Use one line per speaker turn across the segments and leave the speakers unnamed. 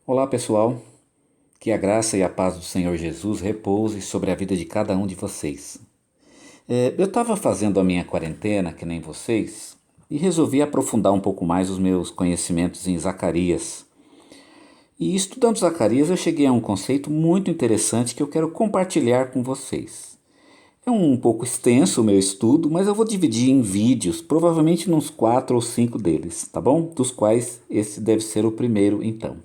Olá pessoal, que a graça e a paz do Senhor Jesus repouse sobre a vida de cada um de vocês. Eu estava fazendo a minha quarentena, que nem vocês, e resolvi aprofundar um pouco mais os meus conhecimentos em Zacarias. E estudando Zacarias eu cheguei a um conceito muito interessante que eu quero compartilhar com vocês. É um pouco extenso o meu estudo, mas eu vou dividir em vídeos, provavelmente nos 4 ou 5 deles, tá bom? Dos quais esse deve ser o primeiro então.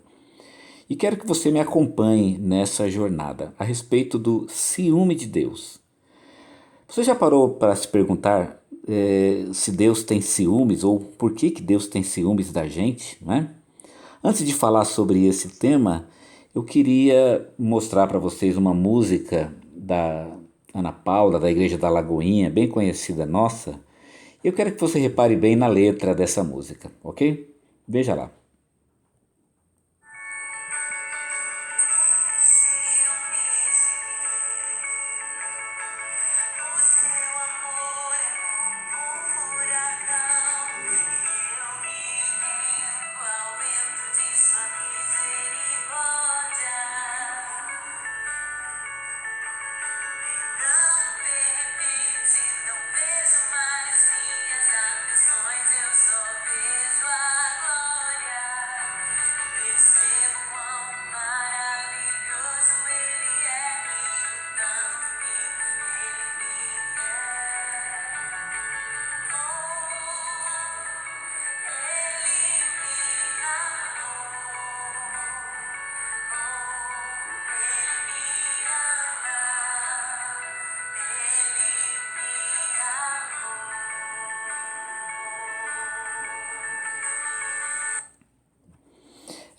E quero que você me acompanhe nessa jornada a respeito do ciúme de Deus. Você já parou para se perguntar se Deus tem ciúmes ou por que Deus tem ciúmes da gente, não é? Antes de falar sobre esse tema, eu queria mostrar para vocês uma música da Ana Paula, da Igreja da Lagoinha, bem conhecida nossa. Eu quero que você repare bem na letra dessa música, ok? Veja lá.
O seu amor é como um furacão, eu me rendo ao vento de sua misericórdia. Não, de repente, não vejo mais minhas aflições, eu só vejo a glória. Percebo quão maravilhoso Ele é e o tanto que Ele me quer. Oh, Ele me amou. Oh, Ele me ama. Ele me amou.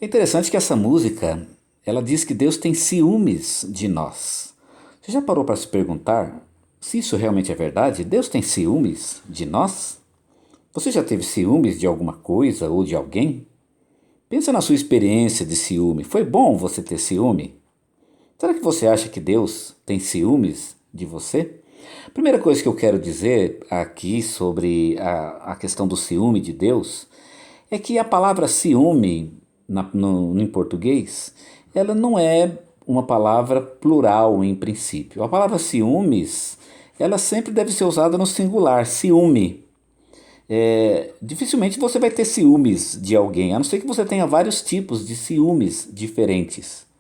É interessante que essa música, ela diz que Deus tem ciúmes de nós. Você já parou para se perguntar se isso realmente é verdade? Deus tem ciúmes de nós? Você já teve ciúmes de alguma coisa ou de alguém? Pensa na sua experiência de ciúme. Foi bom você ter ciúme? Será que você acha que Deus tem ciúmes de você? A primeira coisa que eu quero dizer aqui sobre a questão do ciúme de Deus é que a palavra ciúme em português, ela não é uma palavra plural em princípio. A palavra ciúmes, ela sempre deve ser usada no singular, ciúme. Dificilmente você vai ter ciúmes de alguém, a não ser que você tenha vários tipos de ciúmes diferentes.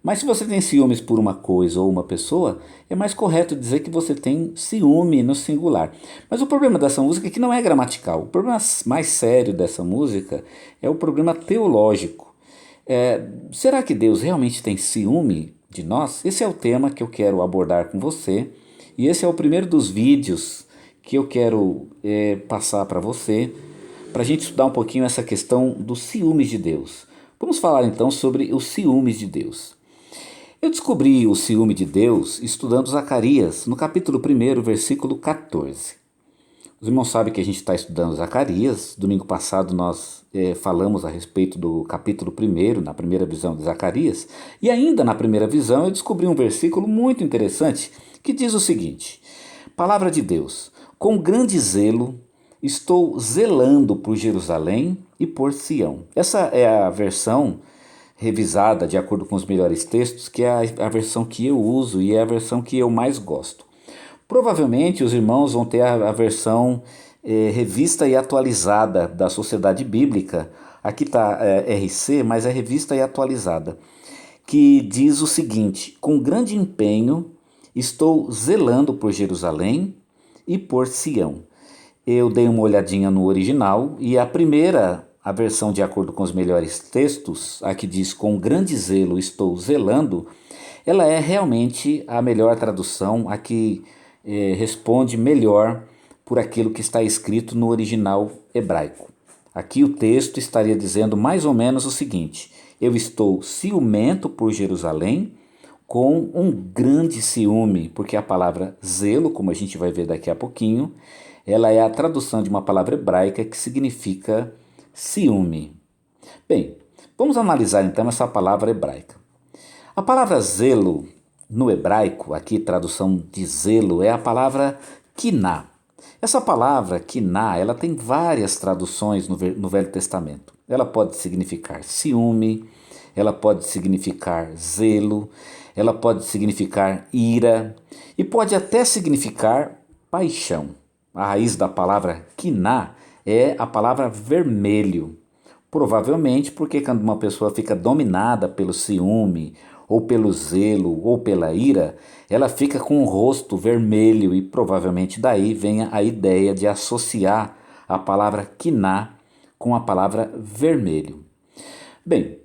Mas se você tem ciúmes por uma coisa ou uma pessoa, é mais correto dizer que você tem ciúme no singular. Mas o problema dessa música é que não é gramatical. O problema mais sério dessa música é o problema teológico. Será que Deus realmente tem ciúme de nós? Esse é o tema que eu quero abordar com você. E esse é o primeiro dos vídeos que eu quero passar para você, para a gente estudar um pouquinho essa questão dos ciúmes de Deus. Vamos falar então sobre os ciúmes de Deus. Eu descobri o ciúme de Deus estudando Zacarias, no capítulo 1, versículo 14. Os irmãos sabem que a gente está estudando Zacarias. Domingo passado nós falamos a respeito do capítulo 1, na primeira visão de Zacarias. E ainda na primeira visão eu descobri um versículo muito interessante que diz o seguinte: Palavra de Deus, com grande zelo estou zelando por Jerusalém e por Sião. Essa é a versão revisada de acordo com os melhores textos, que é a versão que eu uso e é a versão que eu mais gosto. Provavelmente os irmãos vão ter a versão revista e atualizada da Sociedade Bíblica. Aqui está RC, mas é revista e atualizada, que diz o seguinte: com grande empenho estou zelando por Jerusalém e por Sião. Eu dei uma olhadinha no original e a versão de acordo com os melhores textos, a que diz com grande zelo estou zelando, ela é realmente a melhor tradução, a que responde melhor por aquilo que está escrito no original hebraico. Aqui o texto estaria dizendo mais ou menos o seguinte: eu estou ciumento por Jerusalém com um grande ciúme, porque a palavra zelo, como a gente vai ver daqui a pouquinho, ela é a tradução de uma palavra hebraica que significa ciúme. Bem, vamos analisar então essa palavra hebraica. A palavra zelo no hebraico, aqui tradução de zelo, é a palavra kiná. Essa palavra kiná, ela tem várias traduções no Velho Testamento. Ela pode significar ciúme, ela pode significar zelo, ela pode significar ira e pode até significar paixão. A raiz da palavra quiná é a palavra vermelho. Provavelmente porque quando uma pessoa fica dominada pelo ciúme, ou pelo zelo, ou pela ira, ela fica com o rosto vermelho e provavelmente daí venha a ideia de associar a palavra quiná com a palavra vermelho. Bem,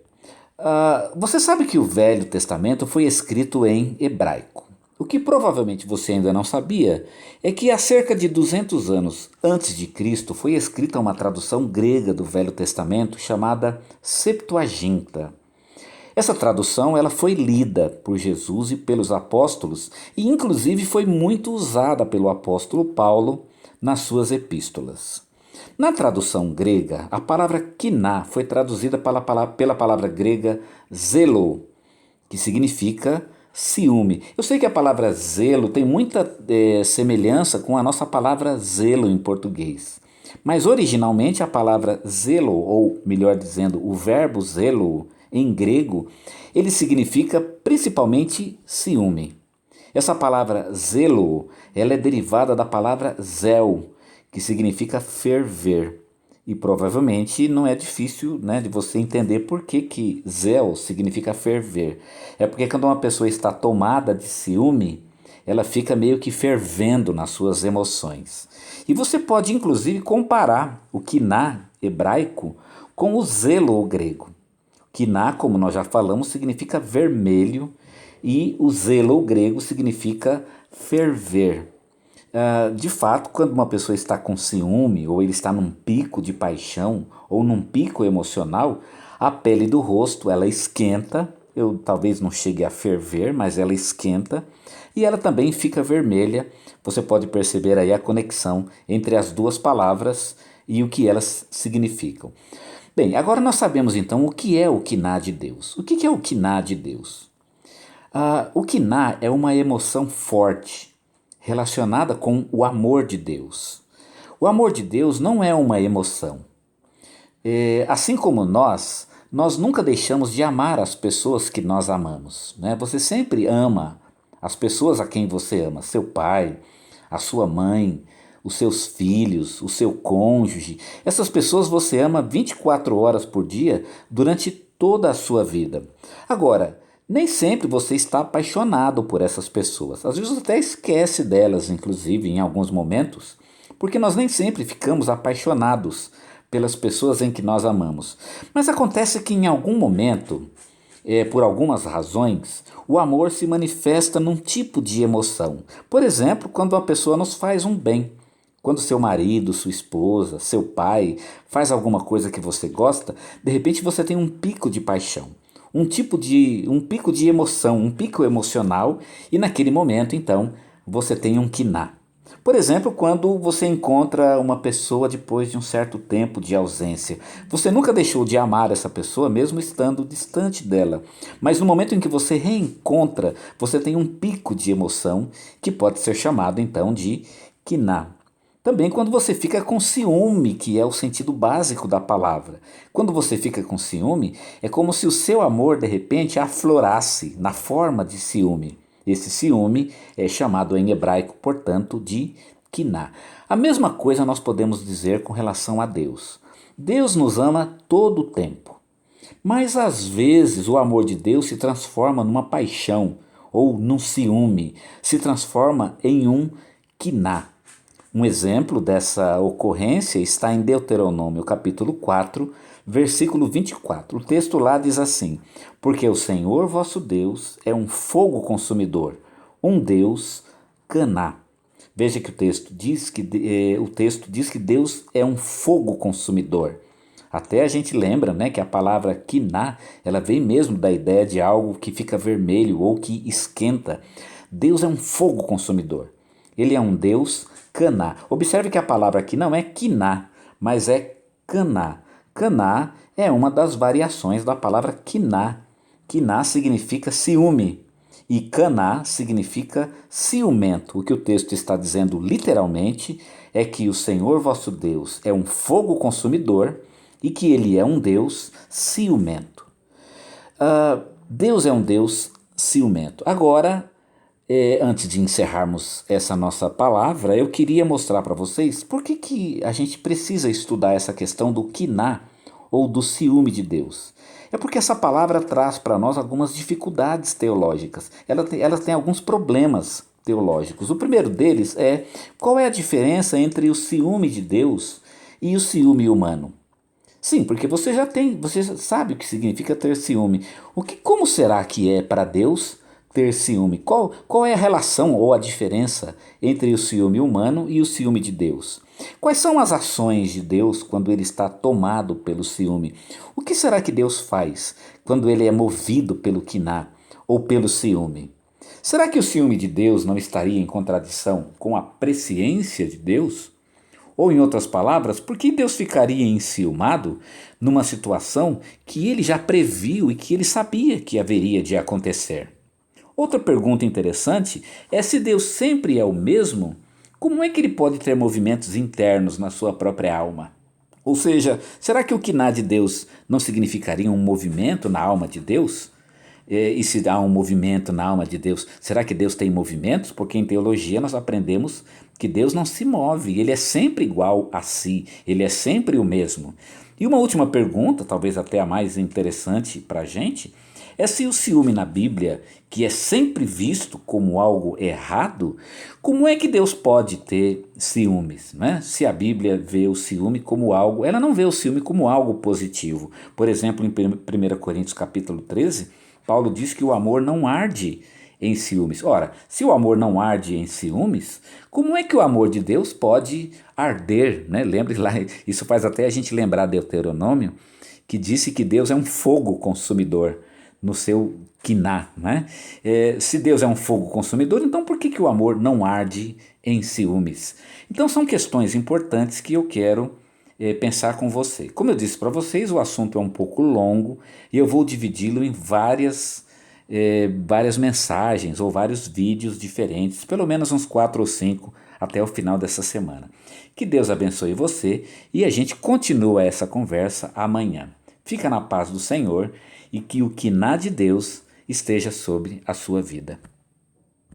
você sabe que o Velho Testamento foi escrito em hebraico. O que provavelmente você ainda não sabia é que há cerca de 200 anos antes de Cristo foi escrita uma tradução grega do Velho Testamento chamada Septuaginta. Essa tradução ela foi lida por Jesus e pelos apóstolos e inclusive foi muito usada pelo apóstolo Paulo nas suas epístolas. Na tradução grega, a palavra quiná foi traduzida pela palavra grega zelo, que significa ciúme. Eu sei que a palavra zelo tem muita semelhança com a nossa palavra zelo em português. Mas originalmente a palavra zelo, ou melhor dizendo, o verbo zelo em grego, ele significa principalmente ciúme. Essa palavra zelo, ela é derivada da palavra zel, que significa ferver. E provavelmente não é difícil, né, de você entender por que zel significa ferver. É porque quando uma pessoa está tomada de ciúme, ela fica meio que fervendo nas suas emoções. E você pode inclusive comparar o quiná hebraico com o zelo grego. Quiná, como nós já falamos, significa vermelho e o zelo grego significa ferver. De fato, quando uma pessoa está com ciúme, ou ele está num pico de paixão, ou num pico emocional, a pele do rosto ela esquenta, eu talvez não chegue a ferver, mas ela esquenta, e ela também fica vermelha. Você pode perceber aí a conexão entre as duas palavras e o que elas significam. Bem, agora nós sabemos então o que é o quiná de Deus. O que é o quiná de Deus? O quiná é uma emoção forte, relacionada com o amor de Deus. O amor de Deus não é uma emoção. Assim como nós nunca deixamos de amar as pessoas que nós amamos, né? Você sempre ama as pessoas a quem você ama, seu pai, a sua mãe, os seus filhos, o seu cônjuge. Essas pessoas você ama 24 horas por dia durante toda a sua vida. Agora, nem sempre você está apaixonado por essas pessoas. Às vezes você até esquece delas, inclusive em alguns momentos, porque nós nem sempre ficamos apaixonados pelas pessoas em que nós amamos. Mas acontece que em algum momento, por algumas razões, o amor se manifesta num tipo de emoção. Por exemplo, quando a pessoa nos faz um bem. Quando seu marido, sua esposa, seu pai faz alguma coisa que você gosta, de repente você tem um pico de paixão. Um pico de emoção, um pico emocional, e naquele momento, então, você tem um quiná. Por exemplo, quando você encontra uma pessoa depois de um certo tempo de ausência. Você nunca deixou de amar essa pessoa, mesmo estando distante dela. Mas no momento em que você reencontra, você tem um pico de emoção, que pode ser chamado, então, de quiná. Também quando você fica com ciúme, que é o sentido básico da palavra. Quando você fica com ciúme, é como se o seu amor de repente aflorasse na forma de ciúme. Esse ciúme é chamado em hebraico, portanto, de quiná. A mesma coisa nós podemos dizer com relação a Deus. Deus nos ama todo o tempo. Mas às vezes o amor de Deus se transforma numa paixão ou num ciúme, se transforma em um quiná. Um exemplo dessa ocorrência está em Deuteronômio capítulo 4, versículo 24. O texto lá diz assim: porque o Senhor vosso Deus é um fogo consumidor, um Deus caná. Veja que o texto diz que Deus é um fogo consumidor. Até a gente lembra, né, que a palavra quiná, ela vem mesmo da ideia de algo que fica vermelho ou que esquenta. Deus é um fogo consumidor. Ele é um Deus caná. Observe que a palavra aqui não é quiná, mas é caná. Caná é uma das variações da palavra quiná. Quiná significa ciúme e caná significa ciumento. O que o texto está dizendo literalmente é que o Senhor vosso Deus é um fogo consumidor e que ele é um Deus ciumento. Deus é um Deus ciumento. Agora, antes de encerrarmos essa nossa palavra, eu queria mostrar para vocês por que a gente precisa estudar essa questão do quiná ou do ciúme de Deus. É porque essa palavra traz para nós algumas dificuldades teológicas. Ela tem alguns problemas teológicos. O primeiro deles é qual é a diferença entre o ciúme de Deus e o ciúme humano? Sim, porque você sabe o que significa ter ciúme. Como será que é para Deus ter ciúme? Qual é a relação ou a diferença entre o ciúme humano e o ciúme de Deus? Quais são as ações de Deus quando ele está tomado pelo ciúme? O que será que Deus faz quando ele é movido pelo quiná ou pelo ciúme? Será que o ciúme de Deus não estaria em contradição com a presciência de Deus? Ou, em outras palavras, por que Deus ficaria enciumado numa situação que ele já previu e que ele sabia que haveria de acontecer? Outra pergunta interessante é se Deus sempre é o mesmo, como é que ele pode ter movimentos internos na sua própria alma? Ou seja, será que o quiná de Deus não significaria um movimento na alma de Deus? E se há um movimento na alma de Deus, será que Deus tem movimentos? Porque em teologia nós aprendemos que Deus não se move, ele é sempre igual a si, ele é sempre o mesmo. E uma última pergunta, talvez até a mais interessante para a gente, é se o ciúme na Bíblia, que é sempre visto como algo errado, como é que Deus pode ter ciúmes, né? Se a Bíblia vê o ciúme como algo, ela não vê o ciúme como algo positivo. Por exemplo, em 1 Coríntios capítulo 13, Paulo diz que o amor não arde em ciúmes. Ora, se o amor não arde em ciúmes, como é que o amor de Deus pode arder, né? Lembre lá, isso faz até a gente lembrar Deuteronômio, que disse que Deus é um fogo consumidor no seu quiná, né? Se Deus é um fogo consumidor, então por que o amor não arde em ciúmes? Então são questões importantes que eu quero pensar com você. Como eu disse para vocês, o assunto é um pouco longo e eu vou dividi-lo em várias mensagens ou vários vídeos diferentes, pelo menos uns 4 ou 5 até o final dessa semana. Que Deus abençoe você e a gente continua essa conversa amanhã. Fica na paz do Senhor e que o quiná de Deus esteja sobre a sua vida.